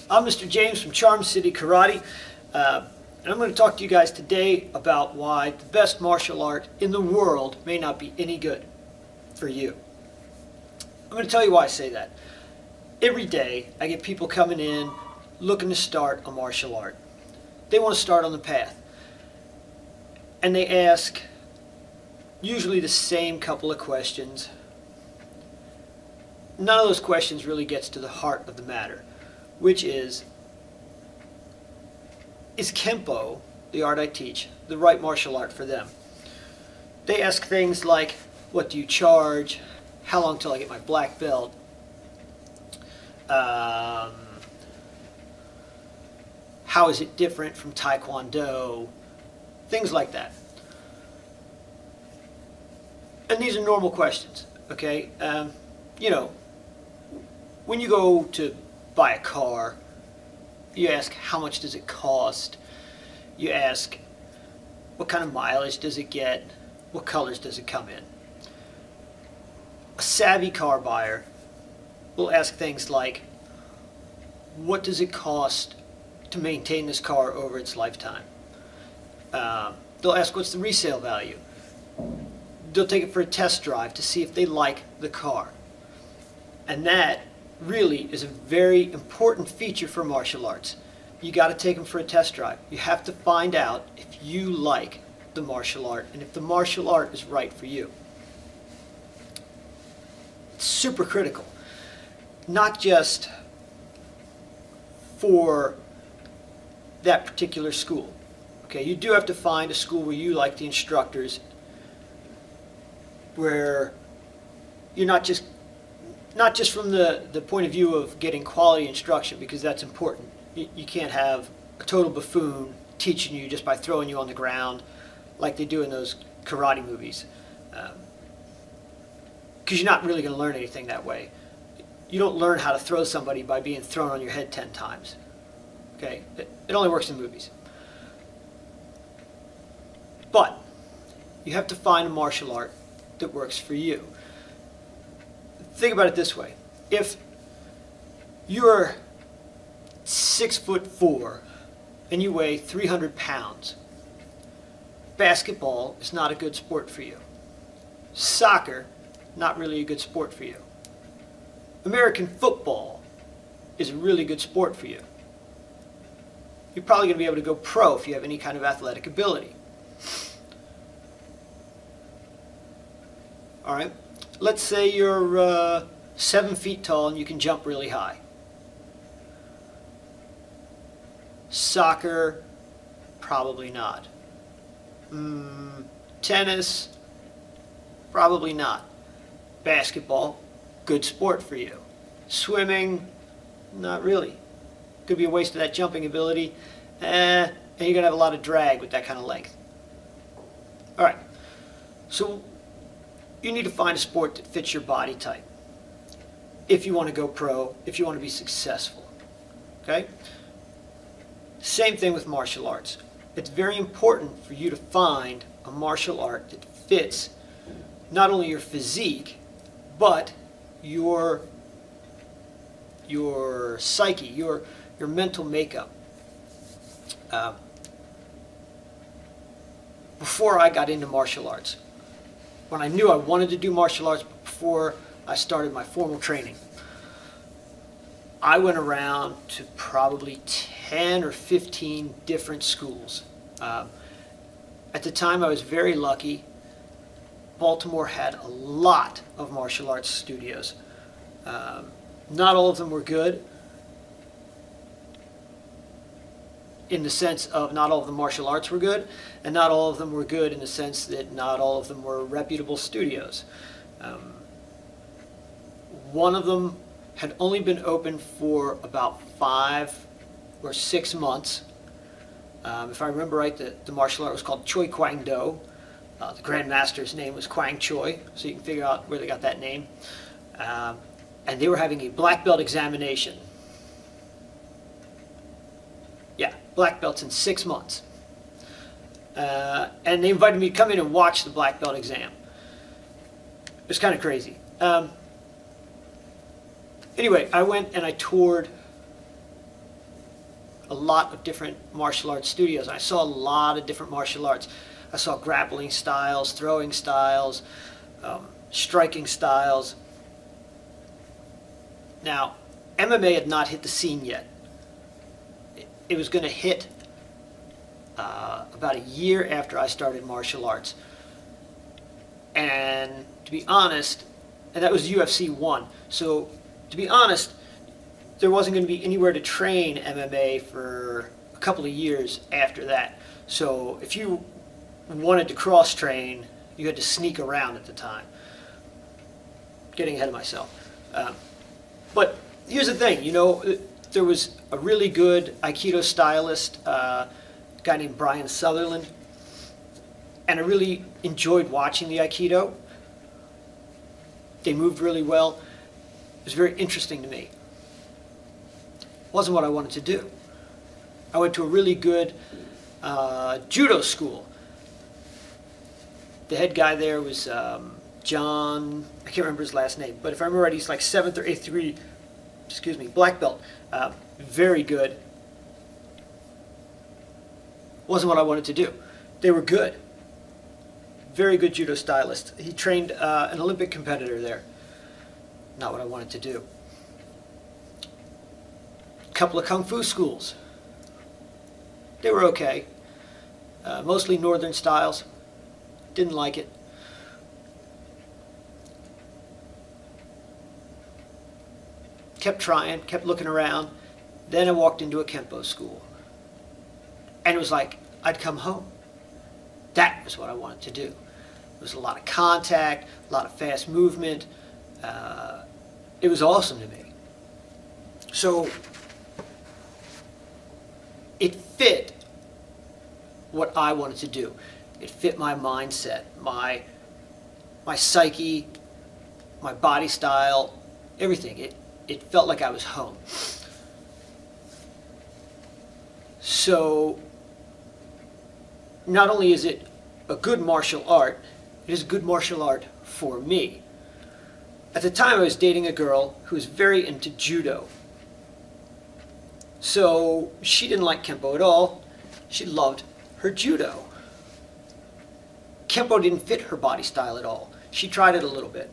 I'm Mr. James from Charm City Karate, and I'm going to talk to you guys today about why the best martial art in the world may not be any good for you. I'm going to tell you why I say that. Every day I get people coming in looking to start a martial art. They want to start on the path, and they ask usually the same couple of questions. None of those questions really gets to the heart of the matter, which is Kempo, the art I teach, the right martial art for them? They ask things like, what do you charge? How long till I get my black belt? How is it different from Taekwondo? Things like that. And these are normal questions, okay? You know, when you go to buy a car, you ask how much does it cost? You ask what kind of mileage does it get? What colors does it come in? A savvy car buyer will ask things like, what does it cost to maintain this car over its lifetime? They'll ask what's the resale value. They'll take it for a test drive to see if they like the car. And that really is a very important feature for martial arts. You got to take them for a test drive. You have to find out if you like the martial art and if the martial art is right for you. It's super critical, not just for that particular school. Okay, you do have to find a school where you like the instructors, where you're not just from the point of view of getting quality instruction, because that's important. You can't have a total buffoon teaching you just by throwing you on the ground like they do in those karate movies, because you're not really going to learn anything that way. You don't learn how to throw somebody by being thrown on your head 10 times. Okay, it only works in movies. But you have to find a martial art that works for you. Think about it this way. If you're 6'4" and you weigh 300 pounds, basketball is not a good sport for you. Soccer, not really a good sport for you. American football is a really good sport for you. You're probably going to be able to go pro if you have any kind of athletic ability. All right. Let's say you're 7 feet tall and you can jump really high. Soccer, probably not. Tennis, probably not. Basketball, good sport for you. Swimming, not really. Could be a waste of that jumping ability, and you're going to have a lot of drag with that kind of length. All right, so you need to find a sport that fits your body type if you want to go pro, if you want to be successful. Okay? Same thing with martial arts. It's very important for you to find a martial art that fits not only your physique, but your psyche, your mental makeup. Before I got into martial arts, when I knew I wanted to do martial arts, before I started my formal training, I went around to probably 10 or 15 different schools. At the time, I was very lucky. Baltimore had a lot of martial arts studios. Not all of them were good, in the sense of not all of the martial arts were good, and not all of them were good in the sense that not all of them were reputable studios. One of them had only been open for about 5 or 6 months. If I remember right, the martial art was called Choi Kwang Do. The Grand Master's name was Kwang Choi, so you can figure out where they got that name. And they were having a black belt examination. Yeah, black belts in 6 months. And they invited me to come in and watch the black belt exam. It was kind of crazy. Anyway, I went and I toured a lot of different martial arts studios. I saw a lot of different martial arts. I saw grappling styles, throwing styles, striking styles. Now, MMA had not hit the scene yet. It was going to hit about a year after I started martial arts. And to be honest, and that was UFC 1. So to be honest, there wasn't going to be anywhere to train MMA for a couple of years after that. So if you wanted to cross-train, you had to sneak around at the time. Getting ahead of myself. But here's the thing, you know, there was a really good Aikido stylist, a guy named Brian Sutherland, and I really enjoyed watching the Aikido. They moved really well. It was very interesting to me. It wasn't what I wanted to do. I went to a really good judo school. The head guy there was John, I can't remember his last name, but if I remember right, he's like 7th or 8th degree, excuse me, black belt. Very good. Wasn't what I wanted to do. They were good. Very good judo stylist. He trained an Olympic competitor there. Not what I wanted to do. A couple of kung fu schools. They were okay. Mostly northern styles. Didn't like it. Kept trying, kept looking around. Then I walked into a Kempo school. And it was like, I'd come home. That was what I wanted to do. There was a lot of contact, a lot of fast movement. It was awesome to me. So it fit what I wanted to do. It fit my mindset, my psyche, my body style, everything. It felt like I was home. So not only is it a good martial art, it is a good martial art for me. At the time I was dating a girl who was very into judo. So she didn't like Kempo at all. She loved her judo. Kempo didn't fit her body style at all. She tried it a little bit.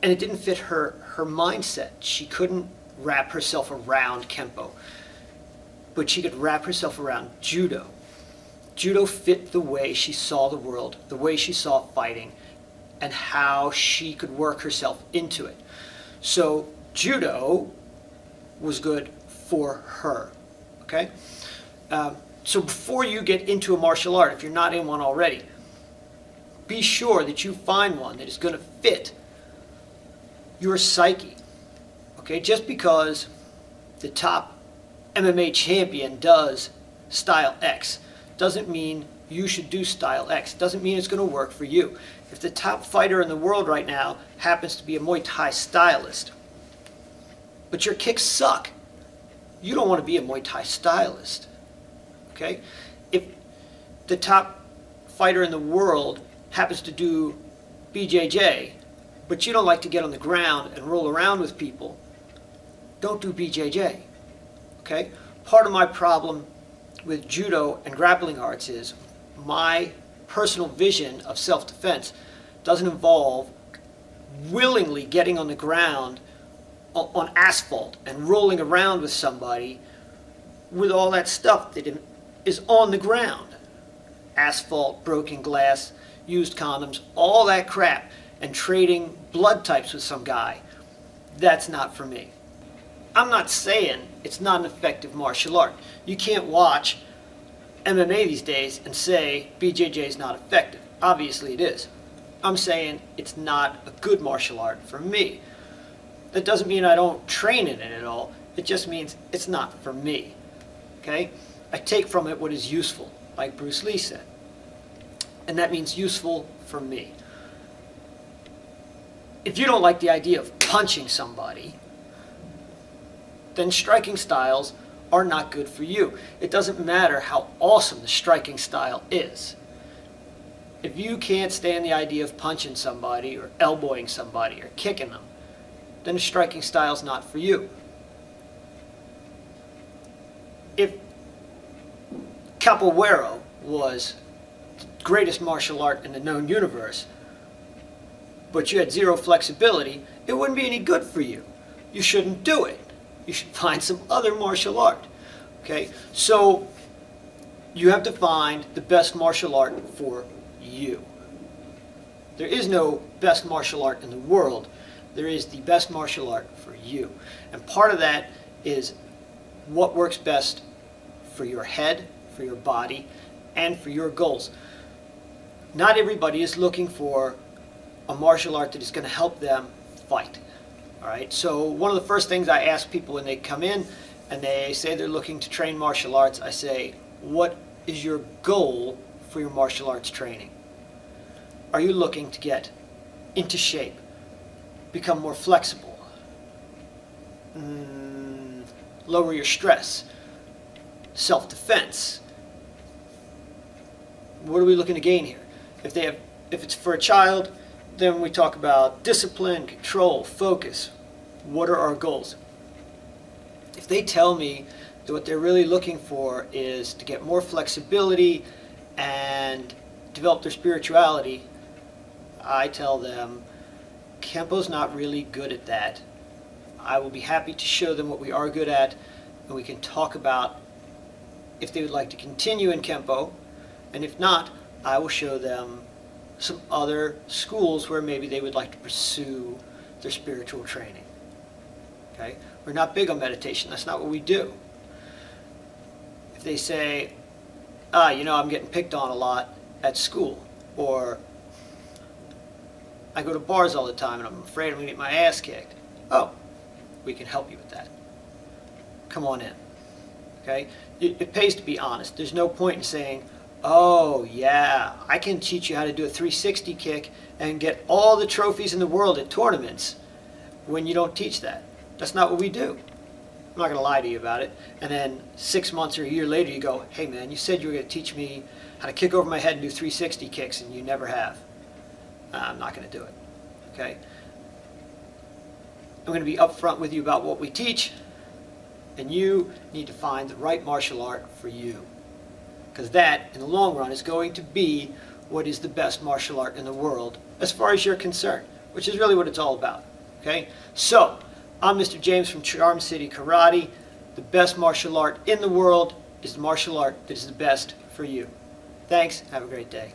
And it didn't fit her mindset. She couldn't wrap herself around Kempo. But she could wrap herself around judo. Judo fit the way she saw the world, the way she saw fighting, and how she could work herself into it. So judo was good for her. Okay? So before you get into a martial art, if you're not in one already, be sure that you find one that is going to fit your psyche. Okay? Just because the top MMA champion does style X doesn't mean you should do style X. Doesn't mean it's going to work for you. If the top fighter in the world right now happens to be a Muay Thai stylist, but your kicks suck, you don't want to be a Muay Thai stylist. Okay? If the top fighter in the world happens to do BJJ, but you don't like to get on the ground and roll around with people, don't do BJJ. Okay? Part of my problem with judo and grappling arts is my personal vision of self-defense doesn't involve willingly getting on the ground on asphalt and rolling around with somebody with all that stuff that is on the ground. Asphalt, broken glass, used condoms, all that crap, and trading blood types with some guy. That's not for me. I'm not saying it's not an effective martial art. You can't watch MMA these days and say BJJ is not effective. Obviously it is. I'm saying it's not a good martial art for me. That doesn't mean I don't train in it at all. It just means it's not for me. Okay? I take from it what is useful, like Bruce Lee said. And that means useful for me. If you don't like the idea of punching somebody, then striking styles are not good for you. It doesn't matter how awesome the striking style is. If you can't stand the idea of punching somebody or elbowing somebody or kicking them, then the striking style is not for you. if capoeira was the greatest martial art in the known universe, but you had zero flexibility, it wouldn't be any good for you. You shouldn't do it. You should find some other martial art. Okay? So you have to find the best martial art for you. There is no best martial art in the world. There is the best martial art for you. And part of that is what works best for your head, for your body, and for your goals. Not everybody is looking for a martial art that is going to help them fight. All right? So one of the first things I ask people when they come in and they say they're looking to train martial arts, I say, what is your goal for your martial arts training? Are you looking to get into shape, become more flexible, lower your stress, self-defense? What are we looking to gain here? If it's for a child, then we talk about discipline, control, focus. What are our goals? If they tell me that what they're really looking for is to get more flexibility and develop their spirituality, I tell them, Kempo's not really good at that. I will be happy to show them what we are good at, and we can talk about if they would like to continue in Kempo, and if not, I will show them some other schools where maybe they would like to pursue their spiritual training. Okay? We're not big on meditation. That's not what we do. If they say, you know, I'm getting picked on a lot at school, or I go to bars all the time and I'm afraid I'm going to get my ass kicked. Oh, we can help you with that. Come on in. Okay? It pays to be honest. There's no point in saying, oh yeah, I can teach you how to do a 360 kick and get all the trophies in the world at tournaments, when you don't teach that. That's not what we do. I'm not going to lie to you about it. And then 6 months or a year later you go, hey man, you said you were going to teach me how to kick over my head and do 360 kicks and you never have. I'm not going to do it. Okay? I'm going to be upfront with you about what we teach, and you need to find the right martial art for you. Because that, in the long run, is going to be what is the best martial art in the world, as far as you're concerned, which is really what it's all about. Okay? So, I'm Mr. James from Charm City Karate. The best martial art in the world is the martial art that is the best for you. Thanks. Have a great day.